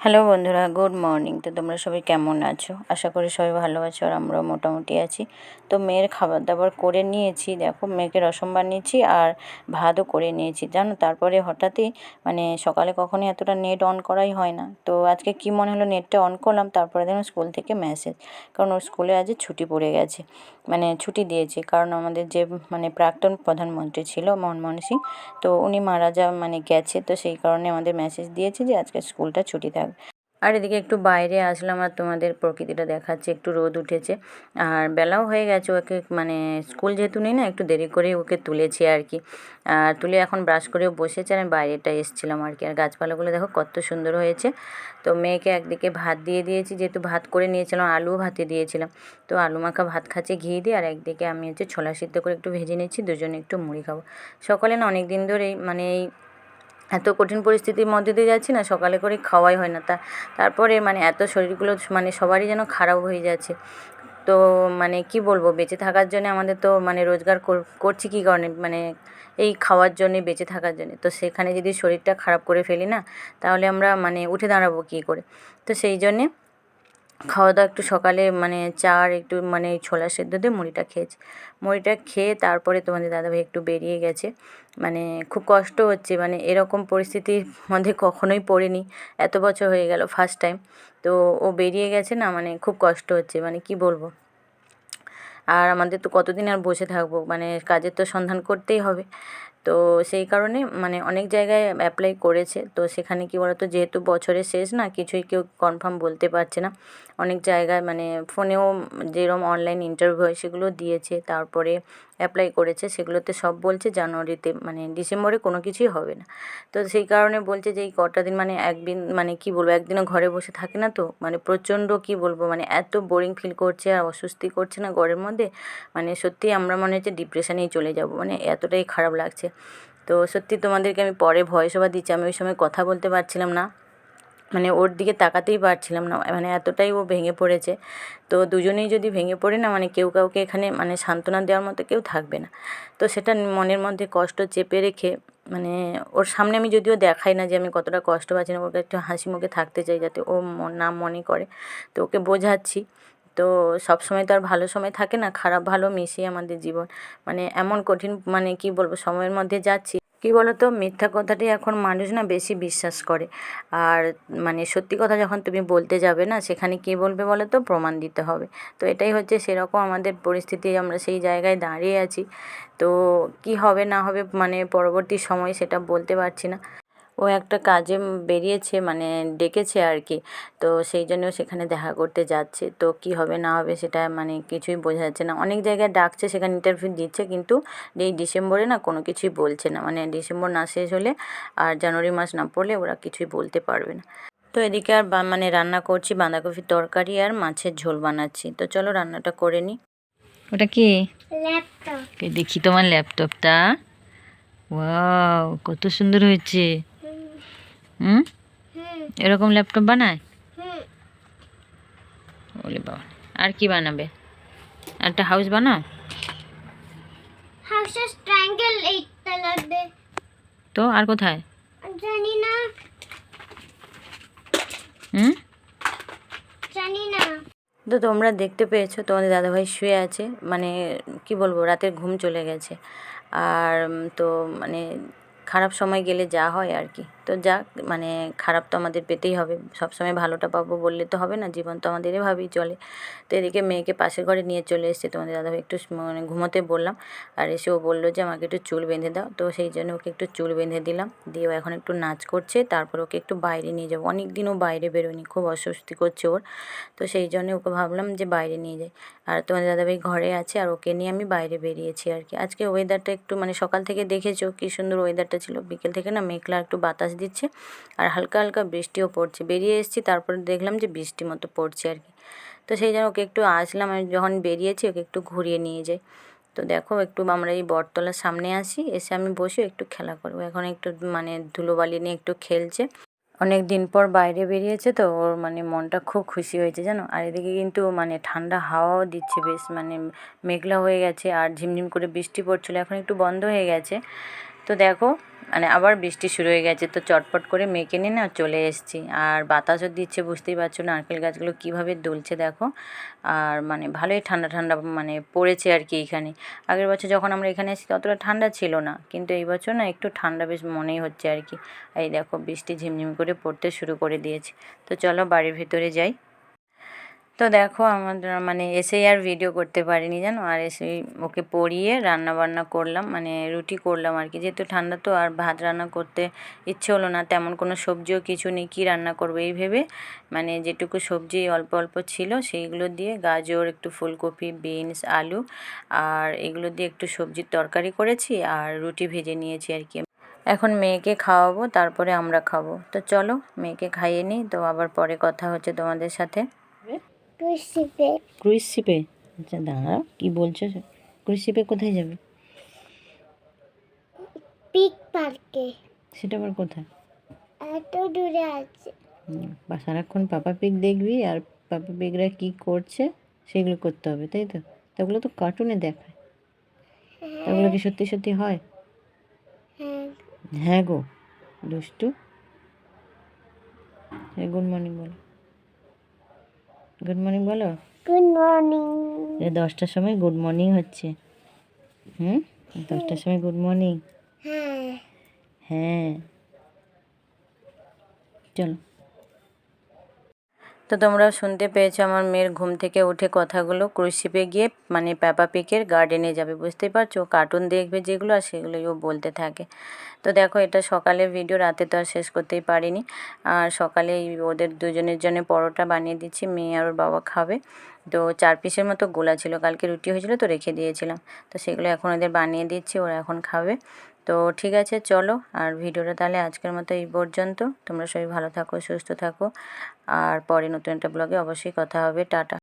Hello বন্ধুরা, good morning. তো তোমরা সবাই কেমন আছো? আশা করি সবাই ভালো আছো, আর আমরাও মোটামুটি আছি। তো মেয়ের খাবার দাবার করে নিয়েছি, দেখো মেয়েকে রসম বানিয়েছি আর ভাতও করে নিয়েছি জানো। তারপরে হঠাৎই সকালে কখনোই এতটা নেট অন করাই হয় না, তো আজকে কি মনে হলো নেটটা অন করলাম। তারপরে দেখলাম স্কুল থেকে মেসেজ, কারণ ওর স্কুলে আজ ছুটি পড়ে গেছে, ছুটি দিয়েছে। কারণ আমাদের যে প্রাক্তন প্রধানমন্ত্রী ছিল মনমোহন সিং, তো উনি মারা গেছে। তো সেই কারণে আমাদের মেসেজ দিয়েছে যে আজকে স্কুলটা ছুটি থাকবে। আর এদিকে একটু বাইরে আসলাম আর তোমাদের প্রকৃতিটা দেখাচ্ছি। একটু রোদ উঠেছে আর বেলাও হয়ে গেছে। ওকে স্কুল যেহেতু নেই না, একটু দেরি করে ওকে তুলেছি আর কি। আর তুলে এখন ব্রাশ করেও বসেছে, আর আমি বাইরেটা এসেছিলাম আর কি। আর গাছপালাগুলো দেখো কত সুন্দর হয়েছে। তো মেয়েকে একদিকে ভাত দিয়ে দিয়েছি, যেহেতু ভাত করে নিয়েছিলাম, আলুও ভাতে দিয়েছিলাম। তো আলু মাখা ভাত খাচ্ছে ঘি দিয়ে, আর একদিকে আমি ছোলা সিদ্ধ করে একটু ভেজে নিচ্ছি, দুজনে একটু মুড়ি খাবো। সকালে না অনেক দিন ধরেই এই এত কঠিন পরিস্থিতির মধ্যে দিয়ে যাচ্ছি না, সকালে করে খাওয়াই হয় না। তারপরে এত শরীরগুলো সবারই যেন খারাপ হয়ে যাচ্ছে। তো কি বলবো, বেঁচে থাকার জন্য আমাদের তো রোজগার করছি কী কারণে, এই খাওয়ার জন্যে, বেঁচে থাকার জন্যে। তো সেখানে যদি শরীরটা খারাপ করে ফেলি না, তাহলে আমরা উঠে দাঁড়াবো কী করে। তো সেই জন্যে খাওয়া দাওয়া একটু সকালে চা আর একটু ছোলা সেদ্ধ দিয়ে মুড়িটা খেয়েছি। মুড়িটা খেয়ে তারপরে তোমাদের দাদাভাই একটু বেরিয়ে গেছে। খুব কষ্ট হচ্ছে, এরকম পরিস্থিতির মধ্যে কখনোই পড়িনি, এত বছর হয়ে গেল ফার্স্ট টাইম। তো ও বেরিয়ে গেছে না, খুব কষ্ট হচ্ছে, কি বলবো। আর আমাদের তো কতদিন আর বসে থাকবো, কাজের তো সন্ধান করতেই হবে। তো সেই কারণে অনেক জায়গায় অ্যাপ্লাই করেছে। তো সেখানে কী বলতো, যেহেতু বছরের শেষ না, কিছুই কেউ কনফার্ম বলতে পারছে না। অনেক জায়গায় ফোনেও যেরকম অনলাইন ইন্টারভিউ হয় সেগুলো দিয়েছে, তারপরে অ্যাপ্লাই করেছে। সেগুলোতে সব বলছে জানুয়ারিতে, ডিসেম্বরে কোনো কিছুই হবে না। তো সেই কারণে বলছে যে এই কটা দিন একদিন কী বলবো, একদিনও ঘরে বসে থাকে না। তো প্রচণ্ড কী বলবো, এত বোরিং ফিল করছে আর অস্বস্তি করছে না ঘরের মধ্যে। সত্যিই আমরা মনে হচ্ছে ডিপ্রেশনেই চলে যাব, এতটাই খারাপ লাগছে। তো সত্যি তোমাদেরকে আমি পরে ভয়েস ওভার দিচ্ছি, আমি ওই সময় কথা বলতে পারছিলাম না, ওর দিকে তাকাতেই পারছিলাম না, এতটাই ও ভেঙে পড়েছে। তো দুজনেই যদি ভেঙে পড়ে না, কেউ কাউকে এখানে সান্ত্বনা দেওয়ার মতো কেউ থাকবে না। তো সেটা মনের মধ্যে কষ্ট চেপে রেখে ওর সামনে আমি যদিও দেখাই না যে আমি কতটা কষ্ট পাচ্ছি না, ওকে একটু হাসি মুখে থাকতে চাই যাতে ও না মনে করে। তো ওকে বোঝাচ্ছি। তো সব সময় তো আর ভালো সময় থাকে না, খারাপ ভালো মিশিয়ে আমাদের জীবন। এমন কঠিন কী বলবো সময়ের মধ্যে যাচ্ছি। কী বলো তো, মিথ্যা কথাটাই এখন মানুষ না বেশি বিশ্বাস করে। আর সত্যি কথা যখন তুমি বলতে যাবে না, সেখানে কী বলবে বলো তো, প্রমাণ দিতে হবে। তো এটাই হচ্ছে সেরকম আমাদের পরিস্থিতি, আমরা সেই জায়গায় দাঁড়িয়ে আছি। তো কী হবে না হবে পরবর্তী সময় সেটা বলতে পারছি না। ও একটা কাজে বেরিয়েছে, ডেকেছে আর কি। তো সেই জন্য সেখানে দেখা করতে যাচ্ছে। তো কী হবে না হবে সেটা কিছুই বোঝা যাচ্ছে না। অনেক জায়গায় ডাকছে, সেখানে ইন্টারভিউ দিচ্ছে, কিন্তু এই ডিসেম্বরে না কোনো কিছুই বলছে না। ডিসেম্বর না শেষ হলে আর জানুয়ারি মাস না পড়লে ওরা কিছুই বলতে পারবে না। তো এদিকে আর রান্না করছি, বাঁধাকপির তরকারি আর মাছের ঝোল বানাচ্ছি। তো চলো রান্নাটা করে নিই। ওটা কি? ল্যাপটপ। দেখি তোমার ল্যাপটপটা। ওয়াও, কত সুন্দর হয়েছে। এরকম ল্যাপটপ বানায়? বলে বাবা, আর কি বানাবে? একটা হাউস বানাও। হাউসের ট্রায়াঙ্গেল এইটা লাগবে। তো আর কোথায়? জানি না। জানি না। তো তোমরা দেখতে পেয়েছো তোমাদের দাদাভাই শুয়ে আছে, কি বলবো, রাতের ঘুম চলে গেছে। আর তো খারাপ সময় গেলে যা হয় আর কি। তো যাক, খারাপ তো আমাদের পেতেই হবে, সবসময় ভালোটা পাবো বললে তো হবে না, জীবন তো আমাদের এভাবেই চলে। তো এদিকে মেয়েকে পাশের ঘরে নিয়ে চলে এসেছে তোমাদের দাদাভাই, একটু ঘুমোতে বললাম। আর এসে ও বললো যে আমাকে একটু চুল বেঁধে দাও। তো সেই জন্য ওকে একটু চুল বেঁধে দিলাম, দিয়ে ও এখন একটু নাচ করছে। তারপর ওকে একটু বাইরে নিয়ে যাবো, অনেক দিন ও বাইরে বেরোয়নি, খুব অস্বস্তি করছে ওর। তো সেই জন্য ওকে ভাবলাম যে বাইরে নিয়ে যাই। আর তোমাদের দাদাভাই ঘরে আছে, আর ওকে নিয়ে আমি বাইরে বেরিয়েছি আর কি। আজকে ওয়েদারটা একটু সকাল থেকে দেখেছো কী সুন্দর ওয়েদারটা ছিল, বিকেল থেকে না মেঘলা একটু বাতাস দিচ্ছে, আর হালকা হালকা বৃষ্টিও পড়ছে। বেরিয়ে এসেছি, তারপরে দেখলাম যে বৃষ্টি মতো পড়ছে আর কি। তো সেই জন্য ওকে একটু আসলাম, আমি যখন বেরিয়েছি ওকে একটু ঘুরিয়ে নিয়ে যাই। তো দেখো একটু আমরা এই বটতলার সামনে আসি, এসে আমি বসে একটু খেলা করবো। এখন একটু ধুলোবালি নিয়ে একটু খেলছে। অনেক দিন পর বাইরে বেরিয়েছে, তো ওর মনটা খুব খুশি হয়েছে জানো। আর এদিকে কিন্তু ঠান্ডা হাওয়াও দিচ্ছে বেশ, মেঘলা হয়ে গেছে আর ঝিমঝিম করে বৃষ্টি পড়ছিলো, এখন একটু বন্ধ হয়ে গেছে। তো দেখো মানে আবার বৃষ্টি শুরু হয়ে গেছে, তো চটপট করে মেয়েকে নিয়ে না চলে এসেছি। আর বাতাসও দিচ্ছে, বুঝতেই পারছো নারকেল গাছগুলো কীভাবে দুলছে দেখো। আর মানে ভালোই ঠান্ডা ঠান্ডা মানে পড়েছে আর কি এখানে। আগের বছর যখন আমরা এখানে এসেছি ততটা ঠান্ডা ছিল না, কিন্তু এই বছর না একটু ঠান্ডা বেশ মনেই হচ্ছে আর কি। এই দেখো বৃষ্টি ঝিমঝিম করে পড়তে শুরু করে দিয়েছে। তো চলো বাড়ির ভেতরে যাই। তো দেখো আমাদের মানে এসেই আর ভিডিও করতে পারিনি জানো, আর এসেই ওকে পরিয়ে রান্না বান্না করলাম, মানে রুটি করলাম আর কি, যেহেতু ঠান্ডা তো আর ভাত রান্না করতে ইচ্ছে হলো না, তেমন কোনো সবজিও কিছু নেই, কী রান্না করবো এই ভেবে মানে যেটুকু সবজি অল্প অল্প ছিল সেইগুলো দিয়ে গাজর, একটু ফুলকপি, বিনস, আলু আর এগুলো দিয়ে একটু সবজির তরকারি করেছি আর রুটি ভেজে নিয়েছি আর কি। এখন মেয়েকে খাওয়াবো, তারপরে আমরা খাবো। তো চলো মেয়েকে খাইয়ে নিই, তো আবার পরে কথা হচ্ছে তোমাদের সাথে। ক্রুইজ শিপে? আচ্ছা দাঁড়াও, কী বলছো? ক্রুইজ শিপে কোথায় যাবে? পিক পার্কে। সেটা আবার কোথায়? এত দূরে আছে। বা সারাক্ষণ পাপা পিক দেখবি আর পাপা পিকরা কী করছে সেগুলো করতে হবে, তাই তো? ওগুলো তো কার্টুনে দেখায়, ওগুলো কি সত্যি সত্যি হয়? হ্যাঁ। হ্যাঁ গো দুষ্টু। গুড মর্নিং বলো, গুড মর্নিং বলো। Good morning. 10টার সময় গুড মর্নিং হচ্ছে। 10টার সময় গুড মর্নিং। হ্যাঁ। হ্যাঁ চলো। তো তোমরা শুনতে পেয়েছো আমার মেয়ের ঘুম থেকে উঠে কথাগুলো। ক্রুজ শিপে গিয়ে মানে পেপা পিকের গার্ডেনে যাবে, বুঝতেই পারছো, কার্টুন দেখবে যেগুলো আর সেগুলোই ও বলতে থাকে। তো দেখো এটা সকালের ভিডিও, রাতে তো আর শেষ করতেই পারিনি। আর সকালে ওদের দুজনের জন্য পরোটা বানিয়ে দিচ্ছি, মেয়ে আর ওর বাবা খাবে। তো 4 পিসের মতো গোলা ছিল, কালকে রুটি হয়েছিল তো রেখে দিয়েছিলাম, তো সেগুলো এখন ওদের বানিয়ে দিচ্ছি, ওরা এখন খাবে। তো ঠিক আছে চলো, আর ভিডিওটা তাহলে আজকের মতো এই পর্যন্ত। তোমরা সবাই ভালো থাকো, সুস্থ থাকো, আর পরে নতুন একটা ব্লগে অবশ্যই কথা হবে। টাটা।